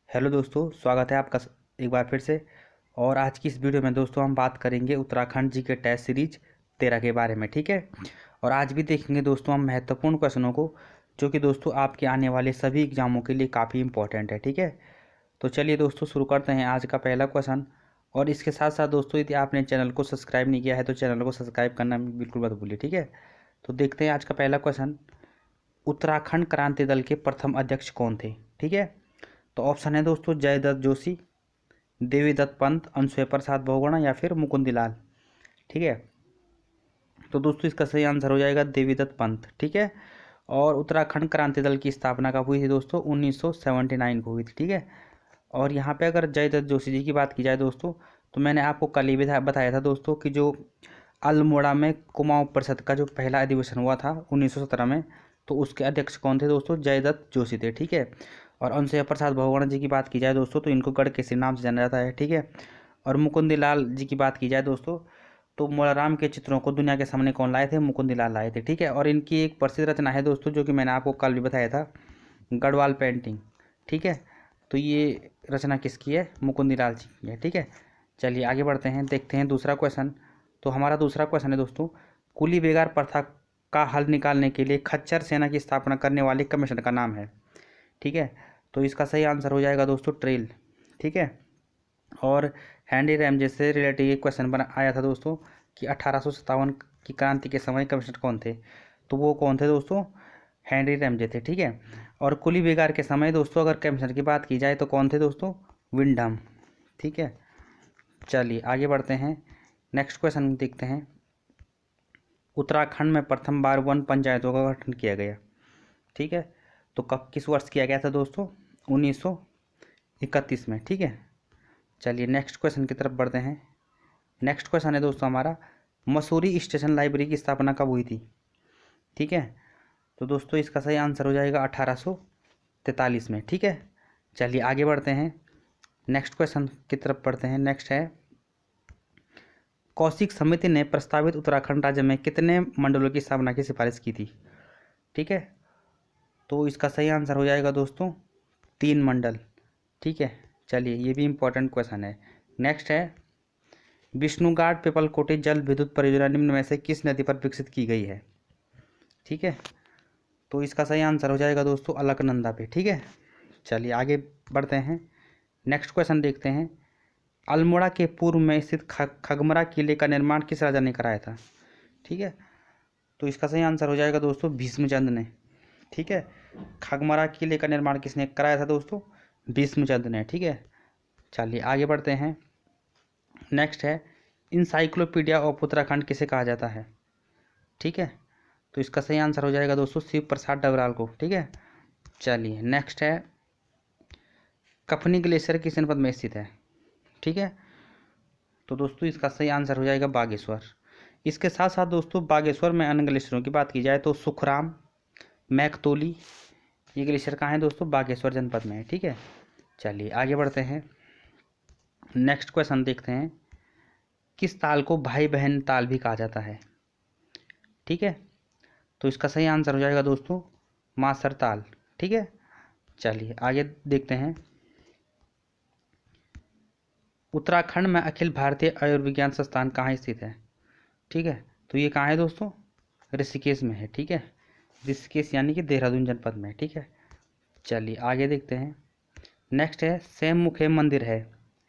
Hello दोस्तों, स्वागत है आपका एक बार फिर से। और आज की इस वीडियो में दोस्तों हम बात करेंगे उत्तराखंड जी के टेस्ट सीरीज 13 के बारे में। ठीक है। और आज भी देखेंगे दोस्तों हम महत्वपूर्ण क्वेश्चनों को, जो कि दोस्तों आपके आने वाले सभी एग्जामों के लिए काफ़ी इंपॉर्टेंट है। ठीक है। तो चलिए दोस्तों शुरू करते हैं आज का पहला क्वेश्चन। और इसके साथ साथ दोस्तों यदि आपने चैनल को सब्सक्राइब नहीं किया है तो चैनल को सब्सक्राइब करना बिल्कुल मत भूलिए। ठीक है। तो देखते हैं आज का पहला क्वेश्चन। उत्तराखंड क्रांति दल के प्रथम अध्यक्ष कौन थे? ठीक है। तो ऑप्शन है दोस्तों जयदत्त जोशी, देवीदत्त पंत, अनुसूया प्रसाद बहुगुणा या फिर मुकुंदलाल। ठीक है। तो दोस्तों इसका सही आंसर हो जाएगा देवीदत्त पंत। ठीक है। और उत्तराखंड क्रांति दल की स्थापना कब हुई थी दोस्तों? 1979 को हुई थी। ठीक है। और यहाँ पे अगर जयदत्त जोशी जी की बात की जाए दोस्तों, तो मैंने आपको कल ही बताया था दोस्तों कि जो अल्मोड़ा में कुमाऊं परिषद का जो पहला अधिवेशन हुआ था 1917 में, तो उसके अध्यक्ष कौन थे दोस्तों? जयदत्त जोशी थे। ठीक है। और अनुसूया प्रसाद बहुगुणा जी की बात की जाए दोस्तों, तो इनको गढ़केसरी नाम से जाना जाता है। ठीक है। और मुकुंदलाल जी की बात की जाए दोस्तों, तो मोलाराम के चित्रों को दुनिया के सामने कौन लाए थे? मुकुंदलाल लाए थे। ठीक है। और इनकी एक प्रसिद्ध रचना है दोस्तों, जो कि मैंने आपको कल भी बताया था, गढ़वाल पेंटिंग। ठीक है। तो ये रचना किसकी है? मुकुंदलाल जी की है। ठीक है। चलिए आगे बढ़ते हैं, देखते हैं दूसरा क्वेश्चन। तो हमारा दूसरा क्वेश्चन है दोस्तों, कुली बेगार प्रथा का हल निकालने के लिए खच्चर सेना की स्थापना करने वाले कमीशन का नाम है। ठीक है। तो इसका सही आंसर हो जाएगा दोस्तों ट्रेल। ठीक है। और हैंडी रैमजे से रिलेटेड ये क्वेश्चन बना आया था दोस्तों कि 1857 की क्रांति के समय कमिश्नर कौन थे? तो वो कौन थे दोस्तों? हैंनरी रैमजे थे। ठीक है। और कुली बेगार के समय दोस्तों अगर कमिश्नर की बात की जाए तो कौन थे दोस्तों? विंडम। ठीक है। चलिए आगे बढ़ते हैं, नेक्स्ट क्वेश्चन देखते हैं। उत्तराखंड में प्रथम बार वन पंचायतों का गठन किया गया। ठीक है। तो कब किस वर्ष किया गया था दोस्तों? 1931 में। ठीक है। चलिए नेक्स्ट क्वेश्चन की तरफ बढ़ते हैं। नेक्स्ट क्वेश्चन है दोस्तों हमारा, मसूरी स्टेशन लाइब्रेरी की स्थापना कब हुई थी? ठीक है। तो दोस्तों इसका सही आंसर हो जाएगा 1843 में। ठीक है। चलिए आगे बढ़ते हैं, नेक्स्ट क्वेश्चन की तरफ बढ़ते हैं। नेक्स्ट है, कौशिक समिति ने प्रस्तावित उत्तराखंड राज्य में कितने मंडलों की स्थापना की सिफारिश की थी? ठीक है। तो इसका सही आंसर हो जाएगा दोस्तों 3 मंडल। ठीक है। चलिए ये भी इम्पोर्टेंट क्वेश्चन है। नेक्स्ट है, विष्णुघाट पिपलकोटी जल विद्युत परियोजना निम्न में से किस नदी पर विकसित की गई है? ठीक है। तो इसका सही आंसर हो जाएगा दोस्तों अलकनंदा पे। ठीक है। चलिए आगे बढ़ते हैं, नेक्स्ट क्वेश्चन देखते हैं। अल्मोड़ा के पूर्व में स्थित खगमरा किले का निर्माण किस राजा ने कराया था? ठीक है। तो इसका सही आंसर हो जाएगा दोस्तों भीष्मचंद ने। ठीक है। खगमरा किले का निर्माण किसने कराया था दोस्तों? भीष्मचंद ने। ठीक है। चलिए आगे बढ़ते हैं, नेक्स्ट है, इंसाइक्लोपीडिया ऑफ उत्तराखंड किसे कहा जाता है? ठीक है। तो इसका सही आंसर हो जाएगा दोस्तों शिव प्रसाद डबराल को। ठीक है। चलिए नेक्स्ट है, कफनी ग्लेशियर किस जनपद में स्थित है? ठीक है। तो दोस्तों इसका सही आंसर हो जाएगा बागेश्वर। इसके साथ साथ दोस्तों बागेश्वर में अन्य ग्लेशियरों की बात की जाए तो सुखराम, मैकतोली, ये ग्लेशियर कहाँ है दोस्तों? बागेश्वर जनपद में है। ठीक है। चलिए आगे बढ़ते हैं, नेक्स्ट क्वेश्चन देखते हैं, किस ताल को भाई बहन ताल भी कहा जाता है? ठीक है। तो इसका सही आंसर हो जाएगा दोस्तों मासर ताल। ठीक है। चलिए आगे देखते हैं, उत्तराखंड में अखिल भारतीय आयुर्विज्ञान संस्थान कहाँ स्थित है? ठीक है। तो ये कहाँ है दोस्तों? ऋषिकेश में है। ठीक है। ऋषिकेश यानी कि देहरादून जनपद में। ठीक है। चलिए आगे देखते हैं, नेक्स्ट है, स्वयं मुखे मंदिर है।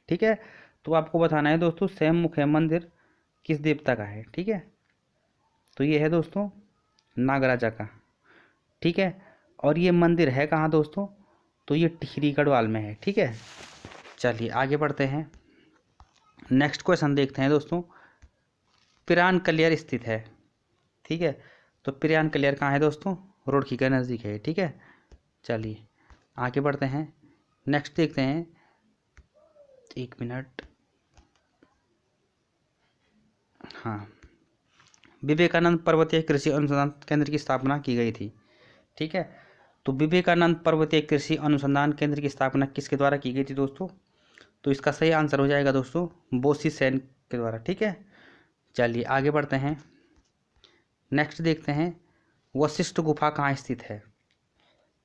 ठीक है। तो आपको बताना है दोस्तों स्वयं मुखे मंदिर किस देवता का है? ठीक है। तो ये है दोस्तों नागराजा का। ठीक है। और ये मंदिर है कहाँ दोस्तों? तो ये टिहरी गढ़वाल में है। ठीक है। चलिए आगे बढ़ते हैं, नेक्स्ट क्वेश्चन देखते हैं दोस्तों, पिरान कलियर स्थित है। ठीक है। तो पिरान कलियर कहाँ है दोस्तों? रुड़की के नज़दीक है। ठीक है। चलिए आगे बढ़ते हैं, नेक्स्ट देखते हैं, एक मिनट, हाँ, विवेकानंद पर्वतीय कृषि अनुसंधान केंद्र की स्थापना की गई थी। ठीक है। तो विवेकानंद पर्वतीय कृषि अनुसंधान केंद्र की स्थापना किसके द्वारा की गई थी दोस्तों? तो इसका सही आंसर हो जाएगा दोस्तों बोसी सेन के द्वारा। ठीक है। चलिए आगे बढ़ते हैं, नेक्स्ट देखते हैं, वशिष्ठ गुफा कहाँ स्थित है?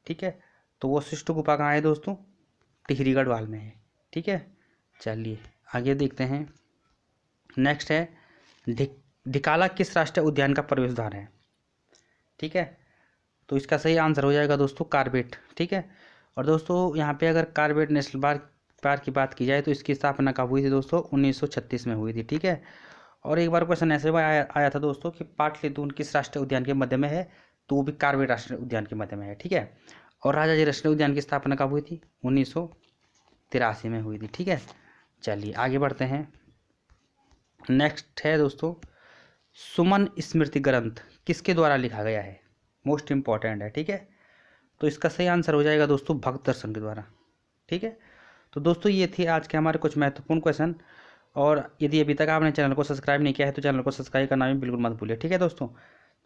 ठीक है। तो वशिष्ठ गुफा कहाँ है दोस्तों? टिहरी गढ़वाल में है। ठीक है, चलिए आगे देखते हैं। नेक्स्ट है ढिकाला किस राष्ट्रीय उद्यान का प्रवेश द्वार है? ठीक है, तो इसका सही आंसर हो जाएगा दोस्तों कार्बेट। ठीक है, और दोस्तों यहाँ पे अगर कार्बेट नेशनल पार्क की बात की जाए तो इसकी स्थापना कब हुई थी दोस्तों? 1936 में हुई थी। ठीक है, और एक बार क्वेश्चन ऐसे आया था दोस्तों कि पाटलिपुत्र किस राष्ट्रीय उद्यान के मध्य में है? तो वो भी कार्बेट राष्ट्रीय उद्यान के मध्य में है। ठीक है, और राजाजी राष्ट्रीय उद्यान की स्थापना कब हुई थी? 1983 में हुई थी। ठीक है, चलिए आगे बढ़ते हैं। नेक्स्ट है दोस्तों सुमन स्मृति ग्रंथ किसके द्वारा लिखा गया है? मोस्ट इंपॉर्टेंट है। ठीक है, तो इसका सही आंसर हो जाएगा दोस्तों भक्त दर्शन के द्वारा। ठीक है, तो दोस्तों ये थे आज के हमारे कुछ महत्वपूर्ण क्वेश्चन, और यदि अभी तक आपने चैनल को सब्सक्राइब नहीं किया है तो चैनल को सब्सक्राइब करना भी बिल्कुल मत भूलिए। ठीक है दोस्तों,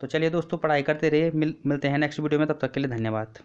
तो चलिए दोस्तों पढ़ाई करते रहिए, मिलते हैं नेक्स्ट वीडियो में, तब तक के लिए धन्यवाद।